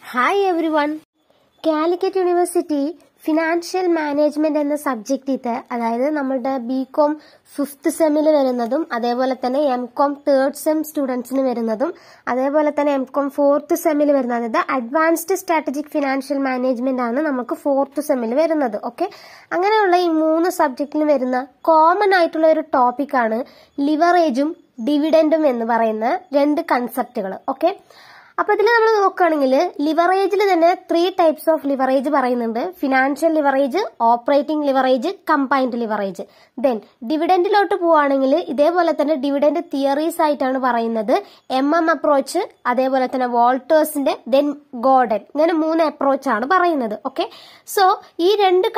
Hi every one. Calicut university financial management എന്ന സബ്ജക്റ്റിത്തെ, അതായത് നമ്മുടെ ബികോം 5th സെമ്മിൽ വരുന്നതും അതേപോലെ തന്നെ എംകോം 3rd സെം സ്റ്റുഡൻസിന് വരുന്നതും അതേപോലെ തന്നെ എംകോം 4th സെമ്മിൽ വരുന്നത്, അതായത് അഡ്വാൻസ്ഡ് സ്ട്രാറ്റജിക് ഫിനാൻഷ്യൽ മാനേജ്മെന്റ് ആണ് നമുക്ക് 4th സെമ്മിൽ വരുന്നത്. ഓക്കെ, അങ്ങനെയുള്ള ഈ 3 സബ്ജക്റ്റിലും വരുന്ന കോമൺ ആയിട്ടുള്ള ഒരു ടോപ്പിക്കാണ് ലിവറേജും ഡിവിഡൻഡും എന്ന് പറയുന്ന 2 കൺസെപ്റ്റുകൾ. ഓക്കെ, അപ്പൊ ഇതിൽ നമ്മൾ നോക്കുകയാണെങ്കിൽ ലിവറേജിൽ തന്നെ 3 ടൈപ്സ് ഓഫ് ലിവറേജ് പറയുന്നുണ്ട്. Financial leverage, operating leverage, combined leverage. Then ഡിവിഡൻഡിലോട്ട് പോവുകയാണെങ്കിൽ ഇതേപോലെ തന്നെ ഡിവിഡൻഡ് തിയറീസ് ആയിട്ടാണ് പറയുന്നത്. അപ്രോച്ച്, അതേപോലെ തന്നെ വോൾട്ടേഴ്സിന്റെ, ദെൻ ഗോർഡൻ, ഇങ്ങനെ 3 അപ്രോച്ച് ആണ് പറയുന്നത്. ഓക്കെ, സോ ഈ 2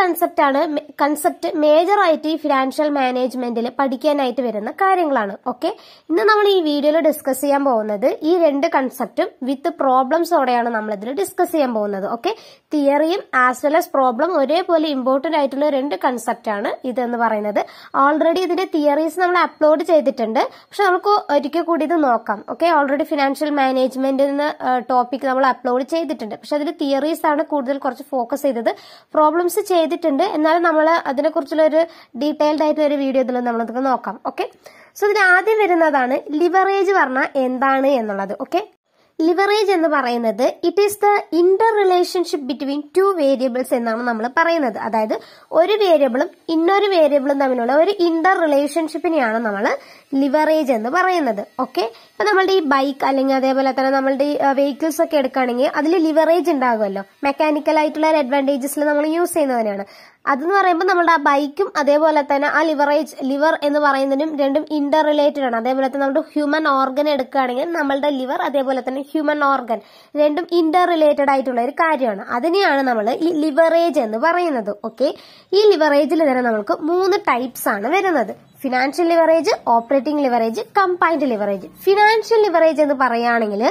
കൺസെപ്റ്റ് മേജർ ആയിട്ട് ഈ ഫിനാൻഷ്യൽ മാനേജ്മെന്റിൽ പഠിക്കാനായിട്ട് വരുന്ന കാര്യങ്ങളാണ്. ഓക്കെ, ഇന്ന് നമ്മൾ ഈ വീഡിയോയിൽ ഡിസ്കസ് ചെയ്യാൻ പോകുന്നത് ഈ 2 കൺസെപ്റ്റും വിത്ത് പ്രോബ്ലംസോടെയാണ് നമ്മൾ ഇതിൽ ഡിസ്കസ് ചെയ്യാൻ പോകുന്നത്. ഓക്കെ, തിയറിയും ആസ് വെൽ ആസ് പ്രോബ്ലം ഒരേപോലെ ഇമ്പോർട്ടന്റ് ആയിട്ടുള്ള 2 കൺസെപ്റ്റ് ആണ് ഇതെന്ന് പറയുന്നത്. ഓൾറെഡി ഇതിന്റെ തിയറീസ് നമ്മൾ അപ്ലോഡ് ചെയ്തിട്ടുണ്ട്, പക്ഷെ നമുക്ക് ഒരിക്കൽ കൂടി ഇത് നോക്കാം. ഓക്കെ, ഓൾറെഡി ഫിനാൻഷ്യൽ മാനേജ്മെന്റ് എന്ന ടോപ്പിക് നമ്മൾ അപ്ലോഡ് ചെയ്തിട്ടുണ്ട്, പക്ഷെ അതിൽ തിയറീസ് ആണ് കൂടുതൽ കുറച്ച് ഫോക്കസ് ചെയ്തത്. പ്രോബ്ലംസ് ചെയ്തിട്ടുണ്ട്, എന്നാലും നമ്മൾ അതിനെക്കുറിച്ചുള്ള ഒരു ഡീറ്റെയിൽഡ് ആയിട്ടുള്ള ഒരു വീഡിയോ ഇതിൽ നമ്മളതൊക്കെ നോക്കാം. ഓക്കെ, സോ ഇതിൽ ആദ്യം വരുന്നതാണ് ലിവറേജ് പറഞ്ഞാൽ എന്താണ് എന്നുള്ളത്. ഓക്കെ, ലിവറേജ് എന്ന് പറയുന്നത് it is the Inter relationship between 2 variables എന്നാണ് നമ്മൾ പറയുന്നത്. അതായത് ഒരു വേരിയബിളും ഇന്നൊരു വേരിയബിളും തമ്മിലുള്ള ഒരു ഇന്റർ റിലേഷൻഷിപ്പിനെയാണ് നമ്മൾ ലിവറേജ് എന്ന് പറയുന്നത്. ഓക്കെ, ഇപ്പൊ നമ്മളുടെ ഈ ബൈക്ക് അല്ലെങ്കിൽ അതേപോലെ തന്നെ നമ്മളുടെ ഈ വെഹിക്കിൾസ് ഒക്കെ എടുക്കുകയാണെങ്കിൽ അതിൽ ലിവറേജ് ഉണ്ടാകുമല്ലോ. മെക്കാനിക്കൽ ആയിട്ടുള്ള അഡ്വാൻറ്റേജസിൽ നമ്മൾ യൂസ് ചെയ്യുന്നതിനാണ്. അതെന്ന് പറയുമ്പോൾ നമ്മുടെ ആ ബൈക്കും അതേപോലെ തന്നെ ആ ലിവർ എന്ന് പറയുന്നതിനും രണ്ടും ഇന്റർ റിലേറ്റഡ് ആണ്. അതേപോലെ തന്നെ നമ്മുടെ ഹ്യൂമൻ ഓർഗൻ എടുക്കുകയാണെങ്കിൽ നമ്മളുടെ ലിവർ അതേപോലെ തന്നെ ഹ്യൂമൻ ഓർഗൻ രണ്ടും ഇന്റർ റിലേറ്റഡ് ആയിട്ടുള്ള ഒരു കാര്യമാണ്. അതിനെയാണ് നമ്മൾ ഈ ലിവറേജ് എന്ന് പറയുന്നത്. ഓക്കെ, ഈ ലിവറേജിൽ തന്നെ നമുക്ക് 3 ടൈപ്സ് ആണ് വരുന്നത്. Financial leverage, operating leverage, combined leverage. Financial leverage എന്ന് പറയുകയാണെങ്കിൽ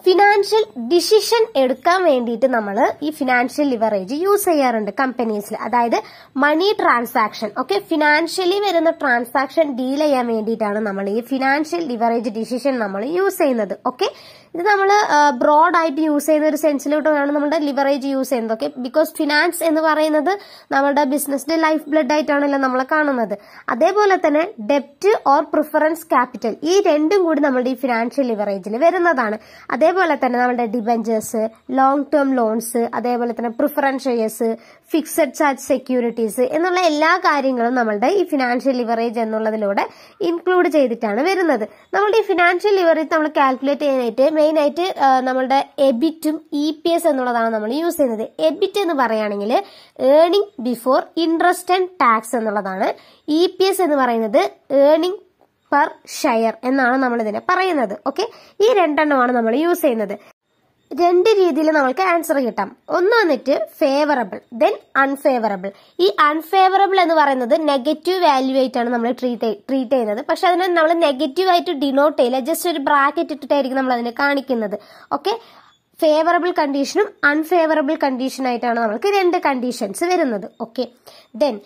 ഫിനാൻഷ്യൽ ഡിസിഷൻ എടുക്കാൻ വേണ്ടിയിട്ട് നമ്മൾ ഈ ഫിനാൻഷ്യൽ ലിവറേജ് യൂസ് ചെയ്യാറുണ്ട് കമ്പനീസിൽ. അതായത് മണി ട്രാൻസാക്ഷൻ, ഓക്കെ, ഫിനാൻഷ്യലി വരുന്ന ട്രാൻസാക്ഷൻ ഡീൽ ചെയ്യാൻ വേണ്ടിയിട്ടാണ് നമ്മൾ ഈ ഫിനാൻഷ്യൽ ലിവറേജ് ഡിസിഷൻ നമ്മൾ യൂസ് ചെയ്യുന്നത്. ഓക്കെ, ഇത് നമ്മൾ ബ്രോഡ് ആയിട്ട് യൂസ് ചെയ്യുന്ന ഒരു സെൻസിലോട്ടാണ് നമ്മുടെ ലിവറേജ് യൂസ് ചെയ്യുന്നത്. ഓക്കെ, ബിക്കോസ് ഫിനാൻസ് എന്ന് പറയുന്നത് നമ്മുടെ ബിസിനസിന്റെ ലൈഫ് ബ്ലഡ് ആയിട്ടാണല്ലോ നമ്മൾ കാണുന്നത്. അതേപോലെ തന്നെ ഡെപ്റ്റ് ഓർ പ്രിഫറൻസ് ക്യാപിറ്റൽ, ഈ 2ഉം കൂടി നമ്മുടെ ഈ ഫിനാൻഷ്യൽ ലിവറേജിൽ വരുന്നതാണ്. അതേപോലെ തന്നെ നമ്മുടെ ഡിബഞ്ചേഴ്സ്, ലോങ് ടേം ലോൺസ്, അതേപോലെ തന്നെ preference shares, fixed charge securities എന്നുള്ള എല്ലാ കാര്യങ്ങളും നമ്മളുടെ ഈ ഫിനാൻഷ്യൽ ലിവറേജ് എന്നുള്ളതിലൂടെ ഇൻക്ലൂഡ് ചെയ്തിട്ടാണ് വരുന്നത്. നമ്മളുടെ ഈ ഫിനാൻഷ്യൽ ലിവറേജ് നമ്മൾ കാൽക്കുലേറ്റ് ചെയ്യാനായിട്ട് മെയിൻ ആയിട്ട് നമ്മളുടെ എബിറ്റും EPS എന്നുള്ളതാണ് നമ്മൾ യൂസ് ചെയ്യുന്നത്. എബിറ്റ് എന്ന് പറയുകയാണെങ്കിൽ earning before interest and tax എന്നുള്ളതാണ്. EPS എന്ന് പറയുന്നത് ഏർണിംഗ് പെർ ഷെയർ എന്നാണ് നമ്മൾ ഇതിനെ പറയുന്നത്. ഓക്കെ, ഈ 2 എണ്ണമാണ് നമ്മൾ യൂസ് ചെയ്യുന്നത്. 2 രീതിയിൽ നമുക്ക് ആൻസർ കിട്ടാം. ഒന്ന് വന്നിട്ട് ഫേവറബിൾ, ദെൻ അൺഫേവറബിൾ. ഈ അൺഫേവറബിൾ എന്ന് പറയുന്നത് നെഗറ്റീവ് വാല്യൂ ആയിട്ടാണ് നമ്മൾ ട്രീറ്റ് ചെയ്യുന്നത്. പക്ഷെ അതിനെ നമ്മൾ നെഗറ്റീവ് ആയിട്ട് ഡിനോട്ട് ചെയ്യില്ല, ജസ്റ്റ് ഒരു ബ്രാക്കറ്റ് ഇട്ടിട്ടായിരിക്കും നമ്മൾ അതിനെ കാണിക്കുന്നത്. ഓക്കെ, ഫേവറബിൾ കണ്ടീഷനും അൺഫേവറബിൾ കണ്ടീഷനായിട്ടാണ് നമുക്ക് 2 കണ്ടീഷൻസ് വരുന്നത്. ഓക്കെ, ദെൻ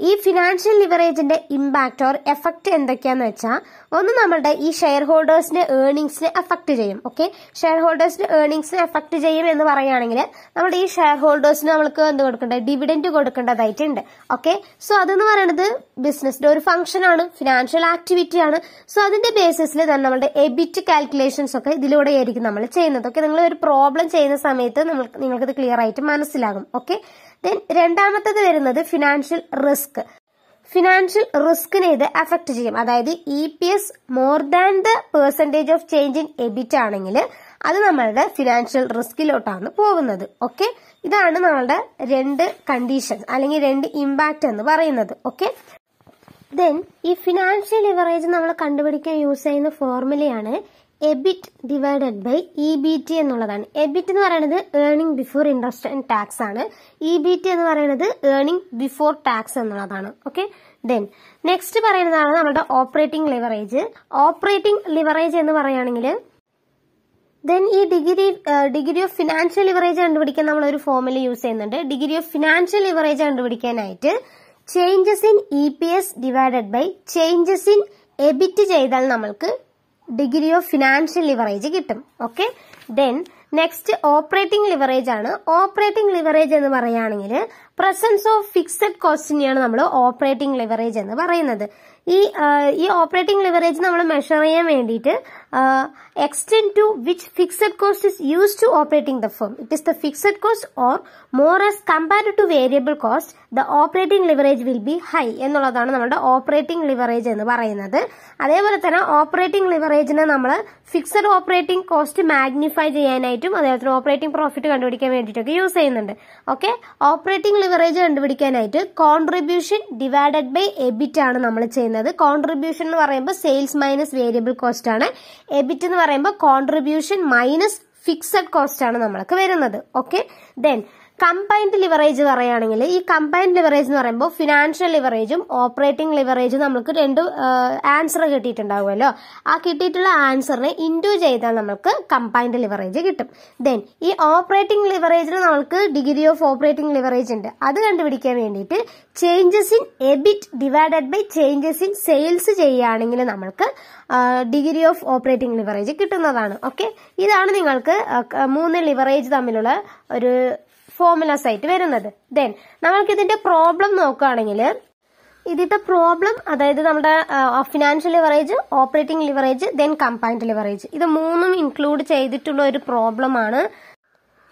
ഈ ഫിനാൻഷ്യൽ ലിവറേജിന്റെ ഇമ്പാക്ട് ഓർ എഫക്ട് എന്തൊക്കെയാന്ന് വെച്ചാൽ, ഒന്ന് നമ്മളുടെ ഈ ഷെയർ ഹോൾഡേഴ്സിന്റെ ഏർണിംഗ്സിനെ എഫക്ട് ചെയ്യും. ഓക്കെ, ഷെയർ ഹോൾഡേഴ്സിന്റെ ഏർണിംഗ്സിനെ എഫക്ട് ചെയ്യും എന്ന് പറയുകയാണെങ്കിൽ നമ്മുടെ ഈ ഷെയർ ഹോൾഡേഴ്സിന് നമ്മൾക്ക് എന്ത് കൊടുക്കേണ്ടത്, ഡിവിഡൻഡ് കൊടുക്കേണ്ടതായിട്ടുണ്ട്. ഓക്കെ, സോ അതെന്ന് പറയുന്നത് ബിസിനസിന്റെ ഒരു ഫംഗ്ഷൻ ആണ്, ഫിനാൻഷ്യൽ ആക്ടിവിറ്റി ആണ്. സോ അതിന്റെ ബേസിസിൽ തന്നെ നമ്മുടെ എബിറ്റ് കാൽക്കുലേഷൻസ് ഒക്കെ ഇതിലൂടെ ആയിരിക്കും നമ്മൾ ചെയ്യുന്നത്. ഓക്കെ, നിങ്ങൾ ഒരു പ്രോബ്ലം ചെയ്യുന്ന സമയത്ത് നിങ്ങൾക്കത് ക്ലിയർ ആയിട്ട് മനസ്സിലാകും. ഓക്കെ, ദെൻ രണ്ടാമത്തത് വരുന്നത് ഫിനാൻഷ്യൽ റിസ്ക്. ഫിനാൻഷ്യൽ റിസ്കിനെ ഇത് അഫക്ട് ചെയ്യും. അതായത് EPS more than the percentage of change in EBIT ആണെങ്കിൽ അത് നമ്മളുടെ ഫിനാൻഷ്യൽ റിസ്കിലോട്ടാണ് പോകുന്നത്. ഓക്കെ, ഇതാണ് നമ്മളുടെ 2 കണ്ടീഷൻസ് അല്ലെങ്കിൽ 2 ഇമ്പാക്ട് എന്ന് പറയുന്നത്. ഓക്കെ, ദെൻ ഈ ഫിനാൻഷ്യൽ ലിവറേജ് നമ്മൾ കണ്ടുപിടിക്കാൻ യൂസ് ചെയ്യുന്ന ഫോർമുലയാണ് എബിറ്റ് ഡിവൈഡഡ് ബൈ EBT എന്നുള്ളതാണ്. എബിറ്റ് എന്ന് പറയുന്നത് earning before interest and tax ആണ്. EBT എന്ന് പറയുന്നത് ഏർണിംഗ് ബിഫോർ ടാക്സ് എന്നുള്ളതാണ്. ഓക്കെ, ദെൻ നെക്സ്റ്റ് പറയുന്നതാണ് നമ്മുടെ ഓപ്പറേറ്റിംഗ് ലിവറേജ്. ഓപ്പറേറ്റിംഗ് ലിവറേജ് എന്ന് പറയുകയാണെങ്കിൽ ദെൻ ഈ ഡിഗ്രി ഓഫ് ഫിനാൻഷ്യൽ ലിവറേജ് കണ്ടുപിടിക്കാൻ നമ്മൾ ഒരു ഫോർമുല യൂസ് ചെയ്യുന്നുണ്ട്. ഡിഗ്രി ഓഫ് ഫിനാൻഷ്യൽ ലിവറേജ് കണ്ടുപിടിക്കാനായിട്ട് changes in EPS divided by changes in EBIT ചെയ്താൽ നമ്മൾക്ക് ഡിഗ്രി ഓഫ് ഫിനാൻഷ്യൽ ലിവറേജ് കിട്ടും. Okay, then next operating leverage ആണ്. ഓപ്പറേറ്റിംഗ് ലിവറേജ് എന്ന് പറയുകയാണെങ്കിൽ പ്രസൻസ് ഓഫ് ഫിക്സഡ് കോസ്റ്റിനെയാണ് നമ്മൾ ഓപ്പറേറ്റിംഗ് ലിവറേജ് എന്ന് പറയുന്നത്. ഈ ഓപ്പറേറ്റിംഗ് ലിവറേജ് നമ്മൾ മെഷർ ചെയ്യാൻ വേണ്ടിയിട്ട് extend to which fixed cost is use to operating the firm. It is the fixed cost or more as compared to variable cost the operating leverage will be high എന്നുള്ളതാണ് നമ്മുടെ operating leverage എന്ന് പറയുന്നത്. അതേപോലെ തന്നെ operating ലിവറേജിനെ നമ്മൾ fixed operating cost magnify ചെയ്യാനായിട്ടും അതേപോലെ തന്നെ ഓപ്പറേറ്റിംഗ് പ്രോഫിറ്റ് കണ്ടുപിടിക്കാൻ വേണ്ടിയിട്ടൊക്കെ യൂസ് ചെയ്യുന്നുണ്ട്. ഓക്കെ, ഓപ്പറേറ്റിംഗ് ലിവറേജ് കണ്ടുപിടിക്കാനായിട്ട് കോൺട്രിബ്യൂഷൻ ഡിവൈഡഡ് ബൈ എബിറ്റ് ആണ് നമ്മൾ ചെയ്യുന്നത്. കോൺട്രിബ്യൂഷൻ എന്ന് പറയുമ്പോൾ സെയിൽസ് മൈനസ് വേരിയബിൾ കോസ്റ്റ് ആണ്. എബിറ്റ് എന്ന് പറയുമ്പോൾ കോൺട്രിബ്യൂഷൻ മൈനസ് ഫിക്സഡ് കോസ്റ്റ് ആണ് നമ്മൾക്ക് വരുന്നത്. ഓക്കെ, ദെൻ കമ്പൈൻഡ് ലിവറേജ് പറയുകയാണെങ്കിൽ ഈ കമ്പൈൻഡ് ലിവറേജ് എന്ന് പറയുമ്പോൾ ഫിനാൻഷ്യൽ ലിവറേജും ഓപ്പറേറ്റിംഗ് ലിവറേജും നമുക്ക് രണ്ട് ആൻസർ കിട്ടിയിട്ടുണ്ടാവുമല്ലോ. ആ കിട്ടിയിട്ടുള്ള ആൻസറിനെ ഇൻറ്റു ചെയ്താൽ നമുക്ക് കമ്പൈൻഡ് ലിവറേജ് കിട്ടും. ദെൻ ഈ ഓപ്പറേറ്റിംഗ് ലിവറേജിൽ നമുക്ക് ഡിഗ്രി ഓഫ് ഓപ്പറേറ്റിംഗ് ലിവറേജ് ഉണ്ട്. അത് കണ്ടുപിടിക്കാൻ വേണ്ടിയിട്ട് changes in EBIT divided by changes in sales ചെയ്യുകയാണെങ്കിൽ നമ്മൾക്ക് ഡിഗ്രി ഓഫ് ഓപ്പറേറ്റിംഗ് ലിവറേജ് കിട്ടുന്നതാണ്. ഓക്കെ, ഇതാണ് നിങ്ങൾക്ക് 3 ലിവറേജ് തമ്മിലുള്ള ഒരു ഫോർമുലാസ് ആയിട്ട് വരുന്നത്. ദെൻ നമ്മൾക്ക് ഇതിന്റെ പ്രോബ്ലം നോക്കുകയാണെങ്കിൽ ഇതിന്റെ പ്രോബ്ലം അതായത് നമ്മുടെ financial leverage, operating leverage, then combined leverage ഇത് മൂന്നും ഇൻക്ലൂഡ് ചെയ്തിട്ടുള്ള ഒരു പ്രോബ്ലം ആണ്.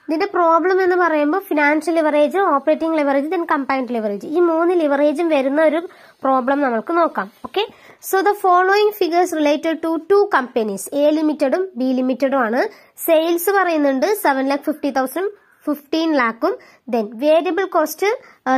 ഇതിന്റെ പ്രോബ്ലം എന്ന് പറയുമ്പോൾ financial leverage, operating leverage, then combined leverage ഈ 3 ലിവറേജും വരുന്ന ഒരു പ്രോബ്ലം നമുക്ക് നോക്കാം. Okay, so the following figures related to 2 companies, A ലിമിറ്റഡും ബി ലിമിറ്റഡും ആണ്. സെയിൽസ് പറയുന്നുണ്ട് 7,50,000 15 lakhും then variable cost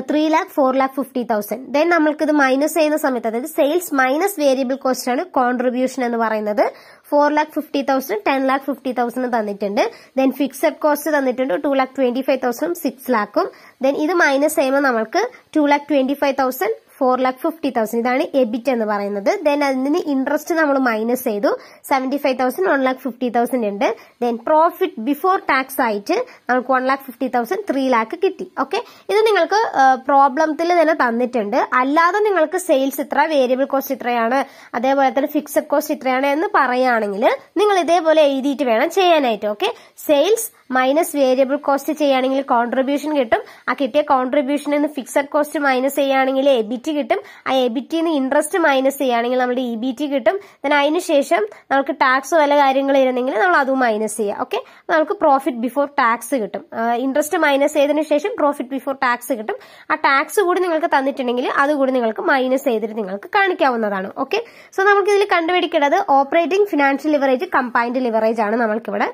3 lakh 4,50,000. Then നമ്മൾക്ക് ഇത് മൈനസ് ചെയ്യുന്ന സമയത്ത് അതായത് സെയിൽസ് മൈനസ് വേരിയബിൾ കോസ്റ്റ് ആണ് കോൺട്രിബ്യൂഷൻ എന്ന് പറയുന്നത്. 4,50,000 10,50,000 തന്നിട്ടുണ്ട്. ദെൻ ഫിക്സഡ് കോസ്റ്റ് തന്നിട്ടുണ്ട് 2,25,000 6 lakhും. ദെൻ ഇത് മൈനസ് ചെയ്യുമ്പോൾ നമ്മൾക്ക് 2,25,000 4,50,000 ഇതാണ് എബിറ്റ് എന്ന് പറയുന്നത്. ദെൻ അതിന് ഇൻട്രസ്റ്റ് നമ്മൾ മൈനസ് ചെയ്തു 75,000 1,50,000 ഉണ്ട്. ദെൻ പ്രോഫിറ്റ് ബിഫോർ ടാക്സ് ആയിട്ട് നമുക്ക് 1,50,000 3 lakh കിട്ടി. ഓക്കെ, ഇത് നിങ്ങൾക്ക് പ്രോബ്ലത്തിൽ തന്നെ തന്നിട്ടുണ്ട്. അല്ലാതെ നിങ്ങൾക്ക് സെയിൽസ് ഇത്ര, വേരിയബിൾ കോസ്റ്റ് ഇത്രയാണ്, അതേപോലെ തന്നെ ഫിക്സഡ് കോസ്റ്റ് ഇത്രയാണ് എന്ന് പറയുകയാണെങ്കിൽ നിങ്ങൾ ഇതേപോലെ എഴുതിയിട്ട് വേണം ചെയ്യാനായിട്ട്. Okay, sales minus variable cost ചെയ്യുകയാണെങ്കിൽ കോൺട്രിബ്യൂഷൻ കിട്ടും. ആ കിട്ടിയ കോൺട്രിബ്യൂഷനിൽ നിന്ന് ഫിക്സഡ് കോസ്റ്റ് മൈനസ് ചെയ്യുകയാണെങ്കിൽ എബിറ്റ് കിട്ടും. ആ എബിറ്റിന്ന് ഇൻട്രസ്റ്റ് മൈനസ് ചെയ്യുകയാണെങ്കിൽ നമ്മുടെ ഇബിറ്റി കിട്ടും. then അതിനുശേഷം നമുക്ക് ടാക്സ് വല്ല കാര്യങ്ങൾ ഇരുന്നെങ്കിൽ നമ്മൾ അതും മൈനസ് ചെയ്യുക. ഓക്കെ, നമുക്ക് പ്രോഫിറ്റ് ബിഫോർ ടാക്സ് കിട്ടും. ഇൻട്രസ്റ്റ് മൈനസ് ചെയ്തതിനു ശേഷം പ്രോഫിറ്റ് ബിഫോർ ടാക്സ് കിട്ടും. ആ ടാക്സ് കൂടി നിങ്ങൾക്ക് തന്നിട്ടുണ്ടെങ്കിൽ അതുകൂടി നിങ്ങൾക്ക് മൈനസ് ചെയ്തിട്ട് നിങ്ങൾക്ക് കാണിക്കാവുന്നതാണ്. ഓക്കെ, സോ നമുക്ക് ഇതിൽ കണ്ടുപിടിക്കേണ്ടത് operating, financial leverage, combined leverage ആണ് നമ്മൾക്കിവിടെ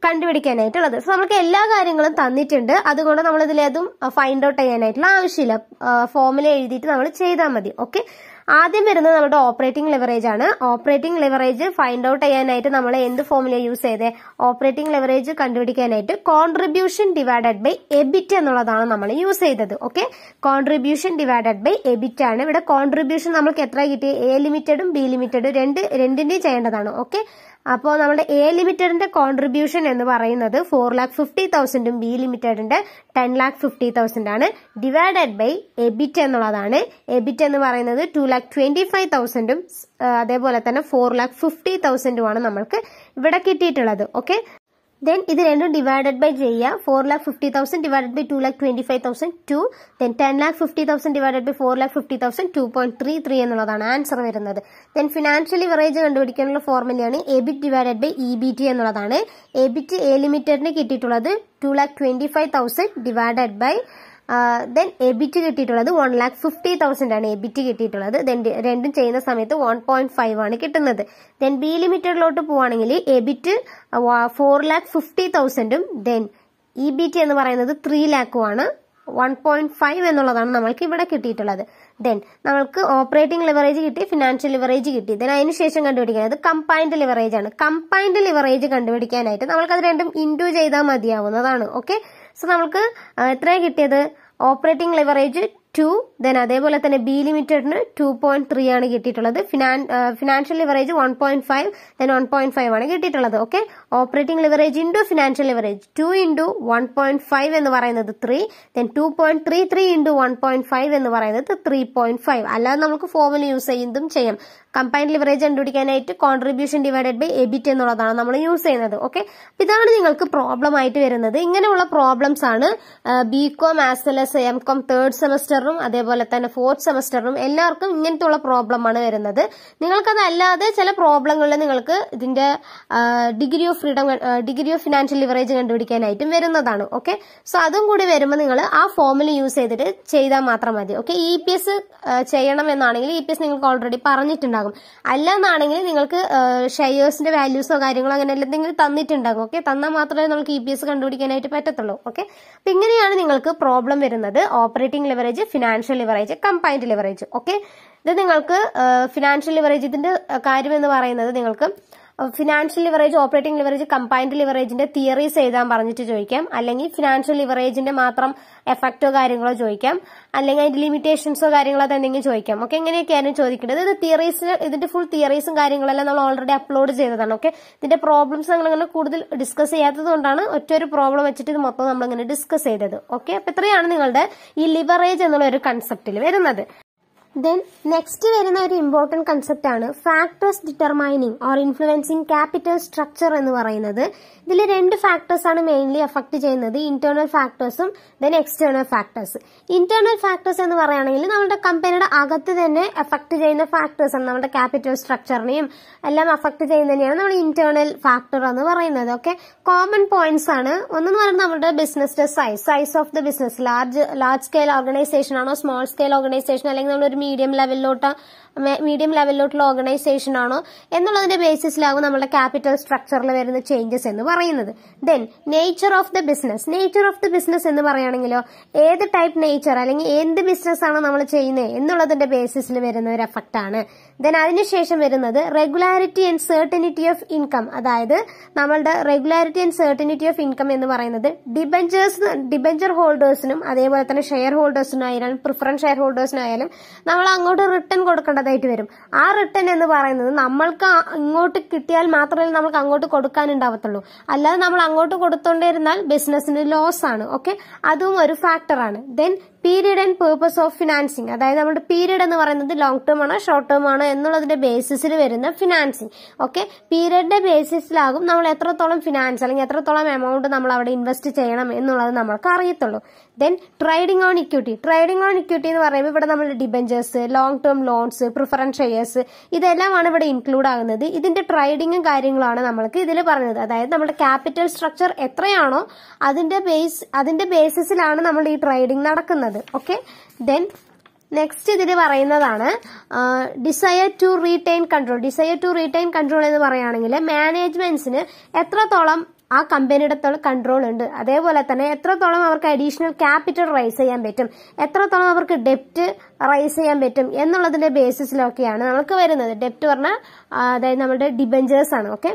കണ്ടുപിടിക്കാനായിട്ടുള്ളത്. സോ നമുക്ക് എല്ലാ കാര്യങ്ങളും തന്നിട്ടുണ്ട്. അതുകൊണ്ട് നമ്മൾ ഇതിലേതും ഫൈൻഡ് ഔട്ട് ചെയ്യാനായിട്ടുള്ള ആവശ്യമില്ല. ഫോർമുല എഴുതിയിട്ട് നമ്മൾ ചെയ്താൽ മതി. ഓക്കെ, ആദ്യം വരുന്നത് നമ്മുടെ ഓപ്പറേറ്റിംഗ് ലിവറേജ് ആണ്. ഓപ്പറേറ്റിംഗ് ലിവറേജ് ഫൈൻഡ് ഔട്ട് ചെയ്യാനായിട്ട് നമ്മൾ എന്ത് ഫോർമുല യൂസ് ചെയ്തേ? ഓപ്പറേറ്റിംഗ് ലിവറേജ് കണ്ടുപിടിക്കാനായിട്ട് കോൺട്രിബ്യൂഷൻ ഡിവൈഡഡ് ബൈ എബിറ്റ് എന്നുള്ളതാണ് നമ്മൾ യൂസ് ചെയ്തത്. Okay, contribution divided by EBIT ആണ്. ഇവിടെ കോൺട്രിബ്യൂഷൻ നമുക്ക് എത്ര കിട്ടി? എ ലിമിറ്റഡും ബി ലിമിറ്റഡും രണ്ടിന്റെയും ചെയ്യേണ്ടതാണ്. ഓക്കെ, അപ്പോൾ നമ്മുടെ എ ലിമിറ്റഡിന്റെ കോൺട്രിബ്യൂഷൻ എന്ന് പറയുന്നത് 4,50,000 ബി ലിമിറ്റഡിന്റെ 10,50,000 ആണ്. ഡിവൈഡഡ് ബൈ എബിറ്റ് എന്നുള്ളതാണ്. എബിറ്റ് എന്ന് പറയുന്നത് 2,25,000 അതേപോലെ തന്നെ 4,50,000 ആണ് നമ്മൾക്ക് ഇവിടെ കിട്ടിയിട്ടുള്ളത്. ഓക്കെ, ദെൻ ഇത് രണ്ടും ഡിവൈഡഡ് ബൈ ചെയ്യുക. 4,50,000 divided by 2,25,000 2, then 10,50,000 divided by 4,50,000 2.33 എന്നുള്ളതാണ് ആൻസർ വരുന്നത്. ദെൻ ഫിനാൻഷ്യൽ ലിവറേജ് കണ്ടുപിടിക്കാനുള്ള ഫോർമുലയാണ് എബിറ്റ് ഡിവൈഡഡ് ബൈ ഇബിറ്റി എന്നുള്ളതാണ്. എബിറ്റ് എ ലിമിറ്റഡിന് കിട്ടിയിട്ടുള്ളത് 2,25,000 ഡിവൈഡഡ് ബൈ ദെൻ എബിറ്റ് കിട്ടിയിട്ടുള്ളത് 1,50,000 ആണ് എബിറ്റ് കിട്ടിയിട്ടുള്ളത്. ദെൻ രണ്ടും ചെയ്യുന്ന സമയത്ത് 1.5 ആണ് കിട്ടുന്നത്. ദെൻ ബി ലിമിറ്റഡിലോട്ട് പോവുകയാണെങ്കിൽ എബിറ്റ് 4,50,000 ദെൻ ഇബിറ്റി എന്ന് പറയുന്നത് 3 lakh ആണ്. 1.5 എന്നുള്ളതാണ് നമ്മൾക്ക് ഇവിടെ കിട്ടിയിട്ടുള്ളത്. ദെൻ നമ്മൾക്ക് ഓപ്പറേറ്റിംഗ് ലിവറേജ് കിട്ടി, ഫിനാൻഷ്യൽ ലിവറേജ് കിട്ടി. ദെൻ അതിനുശേഷം കണ്ടുപിടിക്കുന്നത് കമ്പൈൻഡ് ലിവറേജ് ആണ്. കമ്പൈൻഡ് ലിവറേജ് കണ്ടുപിടിക്കാനായിട്ട് നമ്മൾക്ക് അത് രണ്ടും ഇൻറ്റു ചെയ്താൽ മതിയാവുന്നതാണ്. ഓക്കെ, സോ നമുക്ക് എത്രയാണ് കിട്ടിയത്? ഓപ്പറേറ്റിംഗ് ലിവറേജ് 2, ദെൻ അതേപോലെ തന്നെ ബി ലിമിറ്റഡിന് 2.3 ആണ് കിട്ടിയിട്ടുള്ളത്. ഫിനാൻഷ്യൽ ലിവറേജ് 1.5 ദെൻ 1.5 ആണ് കിട്ടിയിട്ടുള്ളത്. Okay, operating leverage into financial leverage 2 into 1.5 എന്ന് പറയുന്നത് 3, ദെൻ 2.33 ഇൻറ്റു 1.5 എന്ന് പറയുന്നത് 3.5. അല്ലാതെ നമുക്ക് ഫോർമുല യൂസ് ചെയ്യുന്നതും ചെയ്യാം. കമ്പൈൻഡ് ലിവറേജ് കണ്ടുപിടിക്കാനായിട്ട് കോൺട്രിബ്യൂഷൻ ഡിവൈഡഡ് ബൈ എബിറ്റ് എന്നുള്ളതാണ് നമ്മൾ യൂസ് ചെയ്യുന്നത്. ഓക്കെ, ഇതാണ് നിങ്ങൾക്ക് പ്രോബ്ലം ആയിട്ട് വരുന്നത്. ഇങ്ങനെയുള്ള പ്രോബ്ലംസ് ആണ് B Com as well as M Com third സെമസ്റ്ററിനും അതേപോലെ തന്നെ ഫോർത്ത് സെമസ്റ്ററിനും എല്ലാവർക്കും ഇങ്ങനത്തെ ഉള്ള പ്രോബ്ലം ആണ് വരുന്നത്. നിങ്ങൾക്കതല്ലാതെ ചില പ്രോബ്ലങ്ങളിൽ നിങ്ങൾക്ക് ഇതിന്റെ ഡിഗ്രി ഓഫ് ഫിനാൻഷ്യൽ ലിവറേജ് കണ്ടുപിടിക്കാനായിട്ടും വരുന്നതാണ്. ഓക്കെ, സോ അതും കൂടി വരുമ്പോൾ നിങ്ങൾ ആ ഫോമിൽ യൂസ് ചെയ്തിട്ട് ചെയ്താൽ മാത്രം മതി. ഓക്കെ, EPS ചെയ്യണം എന്നാണെങ്കിൽ EPS നിങ്ങൾക്ക് ഓൾറെഡി പറഞ്ഞിട്ടുണ്ടാകും. അല്ലെന്നാണെങ്കിൽ നിങ്ങൾക്ക് ഷെയർസിന്റെ വാല്യൂസോ കാര്യങ്ങളോ അങ്ങനെ എന്തെങ്കിലും തന്നിട്ടുണ്ടാകും. ഓക്കെ, തന്നാൽ മാത്രമേ നമുക്ക് EPS കണ്ടുപിടിക്കാനായിട്ട് പറ്റത്തുള്ളൂ. ഓക്കെ, അപ്പൊ ഇങ്ങനെയാണ് നിങ്ങൾക്ക് പ്രോബ്ലം വരുന്നത്. Operating leverage, financial leverage, combined leverage. Okay, ഇത് നിങ്ങൾക്ക് ഫിനാൻഷ്യൽ ലിവറേജ് ഇതിന്റെ കാര്യം എന്ന് പറയുന്നത് നിങ്ങൾക്ക് financial leverage, operating leverage, combined ലിവറേജിന്റെ തിയറീസ് എഴുതാൻ പറഞ്ഞിട്ട് ചോദിക്കാം. അല്ലെങ്കിൽ ഫിനാൻഷ്യൽ ലിവറേജിന്റെ മാത്രം എഫക്റ്റോ കാര്യങ്ങളോ ചോദിക്കാം. അല്ലെങ്കിൽ അതിന്റെ ലിമിറ്റേഷൻസോ കാര്യങ്ങളോ എന്തെങ്കിലും ചോദിക്കാം. ഓക്കെ, എങ്ങനെയൊക്കെയാണ് ചോദിക്കേണ്ടത്. ഇത് തിയറീസ്, ഇതിന്റെ ഫുൾ തിയറീസും കാര്യങ്ങളെല്ലാം നമ്മൾ ഓൾറെഡി അപ്ലോഡ് ചെയ്തതാണ്. ഓക്കെ, ഇതിന്റെ പ്രോബ്ലംസ് നമ്മളിങ്ങനെ കൂടുതൽ ഡിസ്കസ് ചെയ്യാത്തത് കൊണ്ടാണ് ഒറ്റൊരു പ്രോബ്ലം വെച്ചിട്ട് ഇത് മൊത്തം നമ്മളിങ്ങനെ ഡിസ്കസ് ചെയ്തത്. ഓക്കെ, അപ്പൊ ഇത്രയാണ് നിങ്ങളുടെ ഈ ലിവറേജ് എന്നുള്ള ഒരു കൺസെപ്റ്റിൽ വരുന്നത്. ദെൻ നെക്സ്റ്റ് വരുന്ന ഒരു ഇമ്പോർട്ടന്റ് കൺസെപ്റ്റ് ആണ് factors determining or influencing capital structure എന്ന് പറയുന്നത്. ഇതിൽ 2 ഫാക്ടേഴ്സ് ആണ് മെയിൻലി അഫക്ട് ചെയ്യുന്നത്, ഇന്റേണൽ ഫാക്ടേഴ്സും then external factors. Internal factors എന്ന് പറയുകയാണെങ്കിൽ നമ്മുടെ കമ്പനിയുടെ അകത്ത് തന്നെ അഫക്ട് ചെയ്യുന്ന ഫാക്ടേഴ്സ് ആണ്. നമ്മുടെ ക്യാപിറ്റൽ സ്ട്രക്ചറിനെയും എല്ലാം അഫക്ട് ചെയ്യുന്നതിനെയാണ് നമ്മൾ ഇന്റേണൽ ഫാക്ടർ എന്ന് പറയുന്നത്. ഓക്കെ, കോമൺ പോയിന്റ്സ് ആണ്. ഒന്നെന്ന് പറയുന്നത് നമ്മുടെ ബിസിനസിന്റെ size of the business, large scale organisation ആണോ, സ്മോൾ സ്കെയിൽ ഓർഗനൈസേഷൻ, അല്ലെങ്കിൽ നമ്മളൊരു മീഡിയം ലെവലിലോട്ടുള്ള ഓർഗനൈസേഷൻ ആണോ എന്നുള്ളതിന്റെ ബേസിസിലാകും നമ്മുടെ ക്യാപിറ്റൽ സ്ട്രക്ചറിൽ വരുന്ന ചേഞ്ചസ് എന്ന് പറയുന്നത്. Then nature of the business എന്ന് പറയുകയാണെങ്കിലോ ഏത് ടൈപ്പ് നേച്ചർ അല്ലെങ്കിൽ എന്ത് ബിസിനസ് ആണോ നമ്മൾ ചെയ്യുന്നത് എന്നുള്ളതിന്റെ ബേസിസിൽ വരുന്ന ഒരു എഫക്റ്റ് ആണ്. ദെൻ അതിനുശേഷം വരുന്നത് regularity and certainty of income. അതായത് നമ്മളുടെ regularity and certainty of income എന്ന് പറയുന്നത് ഡിബഞ്ചർ ഹോൾഡേഴ്സിനും അതേപോലെ തന്നെ ഷെയർ ഹോൾഡേഴ്സിനായാലും പ്രിഫറൻസ് ഷെയർ ഹോൾഡേഴ്സിനായാലും നമ്മൾ അങ്ങോട്ട് റിട്ടേൺ കൊടുക്കേണ്ടതായിട്ട് വരും. ആ റിട്ടേൺ എന്ന് പറയുന്നത് നമ്മൾക്ക് ഇങ്ങോട്ട് കിട്ടിയാൽ മാത്രമേ നമുക്ക് അങ്ങോട്ട് കൊടുക്കാനുണ്ടാവത്തുള്ളൂ. അല്ലാതെ നമ്മൾ അങ്ങോട്ട് കൊടുത്തോണ്ടിരുന്നാൽ ബിസിനസിന് ലോസ് ആണ്. ഓക്കെ, അതും ഒരു ഫാക്ടറാണ്. Then period and purpose of financing. അതായത് നമ്മുടെ പീരീഡ് എന്ന് പറയുന്നത് ലോങ് ടേം ആണോ ഷോർട്ട് ടേം ആണോ എന്നുള്ളതിന്റെ ബേസിസിൽ വരുന്ന ഫിനാൻസിങ്. ഓക്കെ, പീരീഡിന്റെ ബേസിസിലാകും നമ്മൾ എത്രത്തോളം ഫിനാൻസ് അല്ലെങ്കിൽ എത്രത്തോളം എമൗണ്ട് നമ്മൾ അവിടെ ഇൻവെസ്റ്റ് ചെയ്യണം എന്നുള്ളത് നമ്മൾക്ക് അറിയത്തുള്ളൂ. ദെൻ ട്രേഡിംഗ് ഓൺ ഇക്വിറ്റി എന്ന് പറയുമ്പോൾ ഇവിടെ നമ്മൾ debentures, long term loans, preference shares ഇതെല്ലാമാണ് ഇവിടെ ഇൻക്ലൂഡ് ആകുന്നത്. ഇതിന്റെ ട്രേഡിംഗും കാര്യങ്ങളാണ് നമ്മൾക്ക് ഇതിൽ പറഞ്ഞത്. അതായത് നമ്മുടെ ക്യാപിറ്റൽ സ്ട്രക്ചർ എത്രയാണോ അതിന്റെ ബേസിസിലാണ് നമ്മൾ ഈ ട്രേഡിംഗ് നടക്കുന്നത്. ഓക്കെ, ദെൻ നെക്സ്റ്റ് ഇതിൽ പറയുന്നതാണ് ഡിസയർ ടു റീറ്റെയിൻ കൺട്രോൾ എന്ന് പറയുകയാണെങ്കിൽ മാനേജ്മെന്റ്സിന് എത്രത്തോളം ആ കമ്പനിയുടെ കൺട്രോൾ ഉണ്ട്, അതേപോലെ തന്നെ എത്രത്തോളം അവർക്ക് അഡീഷണൽ ക്യാപിറ്റൽ റൈസ് ചെയ്യാൻ പറ്റും, എത്രത്തോളം അവർക്ക് ഡെപ്റ്റ് റൈസ് ചെയ്യാൻ പറ്റും എന്നുള്ളതിന്റെ ബേസിസിലൊക്കെയാണ് നമുക്ക് വരുന്നത്. ഡെപ്റ്റ് പറഞ്ഞാൽ അതായത് നമ്മുടെ ഡിബഞ്ചേഴ്സ് ആണ്. ഓക്കെ,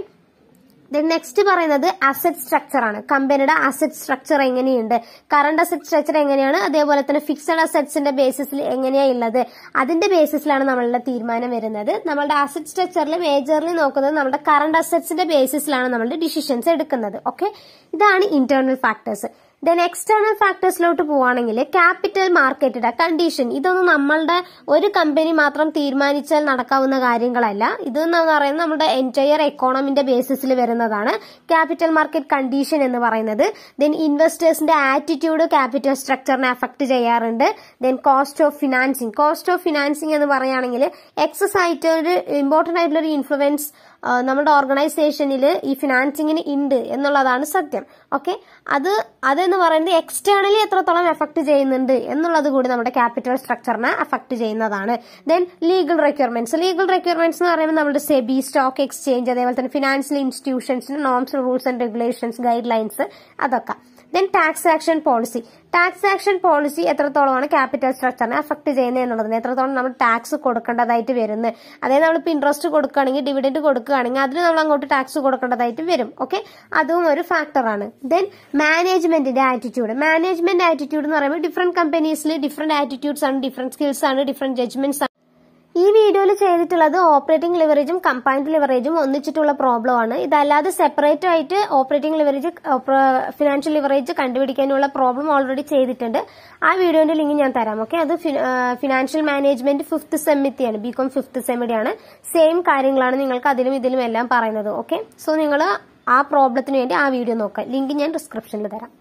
നെക്സ്റ്റ് പറയുന്നത് അസറ്റ് സ്ട്രക്ചർ ആണ്. കമ്പനിയുടെ അസറ്റ് സ്ട്രക്ചർ എങ്ങനെയുണ്ട്, കറണ്ട് അസറ്റ് സ്ട്രക്ചർ എങ്ങനെയാണ്, അതേപോലെ തന്നെ ഫിക്സഡ് അസറ്റ്സിന്റെ ബേസിസിൽ എങ്ങനെയാണ് ഉള്ളത്, അതിന്റെ ബേസിസിലാണ് നമ്മളുടെ തീരുമാനം വരുന്നത്. നമ്മളുടെ അസറ്റ് സ്ട്രക്ചറിൽ മേജർലി നോക്കുന്നത് നമ്മുടെ കറണ്ട് അസറ്റ്സിന്റെ ബേസിസിലാണ് നമ്മളുടെ ഡിസിഷൻസ് എടുക്കുന്നത്. ഓക്കെ, ഇതാണ് ഇന്റേണൽ ഫാക്ടേഴ്സ്. ദെൻ എക്സ്റ്റേണൽ ഫാക്ടേഴ്സിലോട്ട് പോവുകയാണെങ്കിൽ ക്യാപിറ്റൽ മാർക്കറ്റിന്റെ കണ്ടീഷൻ, ഇതൊന്നും നമ്മളുടെ ഒരു കമ്പനി മാത്രം തീരുമാനിച്ചാൽ നടക്കാവുന്ന കാര്യങ്ങളല്ല. ഇതെന്ന് പറയുന്നത് നമ്മുടെ എൻറ്റയർ എക്കോണമിന്റെ ബേസിസിൽ വരുന്നതാണ് ക്യാപിറ്റൽ മാർക്കറ്റ് കണ്ടീഷൻ എന്ന് പറയുന്നത്. ദെൻ ഇൻവെസ്റ്റേഴ്സിന്റെ ആറ്റിറ്റ്യൂഡ് ക്യാപിറ്റൽ സ്ട്രക്ചറിനെ അഫക്ട് ചെയ്യാറുണ്ട്. ദെൻ കോസ്റ്റ് ഓഫ് ഫിനാൻസിങ് എന്ന് പറയുകയാണെങ്കിൽ എക്സസ് ആയിട്ട് ഒരു ഇമ്പോർട്ടന്റ് ആയിട്ടുള്ള ഒരു ഇൻഫ്ലുവൻസ് നമ്മുടെ ഓർഗനൈസേഷനിൽ ഈ ഫിനാൻസിങ്ങിന് ഉണ്ട് എന്നുള്ളതാണ് സത്യം. ഓക്കെ, അതെന്ന് പറയുന്നത് എക്സ്റ്റേണലി എത്രത്തോളം എഫക്ട് ചെയ്യുന്നുണ്ട് എന്നുള്ളത് കൂടി നമ്മുടെ ക്യാപിറ്റൽ സ്ട്രക്ചറിനെ അഫക്ട് ചെയ്യുന്നതാണ്. ദെൻ ലീഗൽ റിക്വയർമെന്റ്സ് എന്ന് പറയുമ്പോൾ നമ്മുടെ സെബി, സ്റ്റോക്ക് എക്സ്ചേഞ്ച്, അതേപോലെ തന്നെ ഫിനാൻഷ്യൽ ഇൻസ്റ്റിറ്റ്യൂഷൻസിന് norms, rules and regulations, guidelines അതൊക്കെ. ദെൻ ടാക്സ് ആക്ഷൻ പോളിസി എത്രത്തോളമാണ് ക്യാപിറ്റൽ സ്ട്രക്ചറിനെ അഫക്ട് ചെയ്യുന്നത് എന്നുള്ളതിന്, എത്രത്തോളം നമ്മൾ ടാക്സ് കൊടുക്കേണ്ടതായിട്ട് വരുന്നത്. അതായത് നമ്മളിപ്പോൾ ഇൻട്രസ്റ്റ് കൊടുക്കുകയാണെങ്കിൽ, ഡിവിഡൻഡ് കൊടുക്കുകയാണെങ്കിൽ അതിന് നമ്മൾ അങ്ങോട്ട് ടാക്സ് കൊടുക്കേണ്ടതായിട്ട് വരും. ഓക്കെ, അതും ഒരു ഫാക്ടറാണ്. ദെൻ മാനേജ്മെന്റ് ആറ്റിറ്റ്യൂഡ് എന്ന് പറയുമ്പോൾ ഡിഫറെന്റ് കമ്പനീസിൽ ഡിഫറെന്റ് ആറ്റിറ്റ്യൂഡ്സ് ആണ്, ഡിഫറെന്റ് സ്കിൽസ് ആണ്, ഡിഫറെന്റ് ജഡ്ജ്മെന്റ്സ് ആണ്. ഈ വീഡിയോയിൽ ചെയ്തിട്ടുള്ളത് ഓപ്പറേറ്റിംഗ് ലിവറേജും കമ്പൈൻഡ് ലിവറേജും ഒന്നിച്ചിട്ടുള്ള പ്രോബ്ലം ആണ്. ഇതല്ലാതെ സെപ്പറേറ്റ് ആയിട്ട് ഓപ്പറേറ്റിംഗ് ലിവറേജ് ഫിനാൻഷ്യൽ ലിവറേജ് കണ്ടുപിടിക്കാനുള്ള പ്രോബ്ലം ഓൾറെഡി ചെയ്തിട്ടുണ്ട്. ആ വീഡിയോന്റെ ലിങ്ക് ഞാൻ തരാം. ഓക്കെ, അത് ഫിനാൻഷ്യൽ മാനേജ്മെന്റ് 5th സെമ്മിത്തിയാണ്, ബികോം 5th സെമ്മിയാണ്. സെയിം കാര്യങ്ങളാണ് നിങ്ങൾക്ക് അതിലും ഇതിലും എല്ലാം പറയുന്നത്. ഓക്കെ, സോ നിങ്ങൾ ആ പ്രോബ്ലത്തിന് വേണ്ടി ആ വീഡിയോ നോക്കാം. ലിങ്ക് ഞാൻ ഡിസ്ക്രിപ്ഷനിൽ തരാം.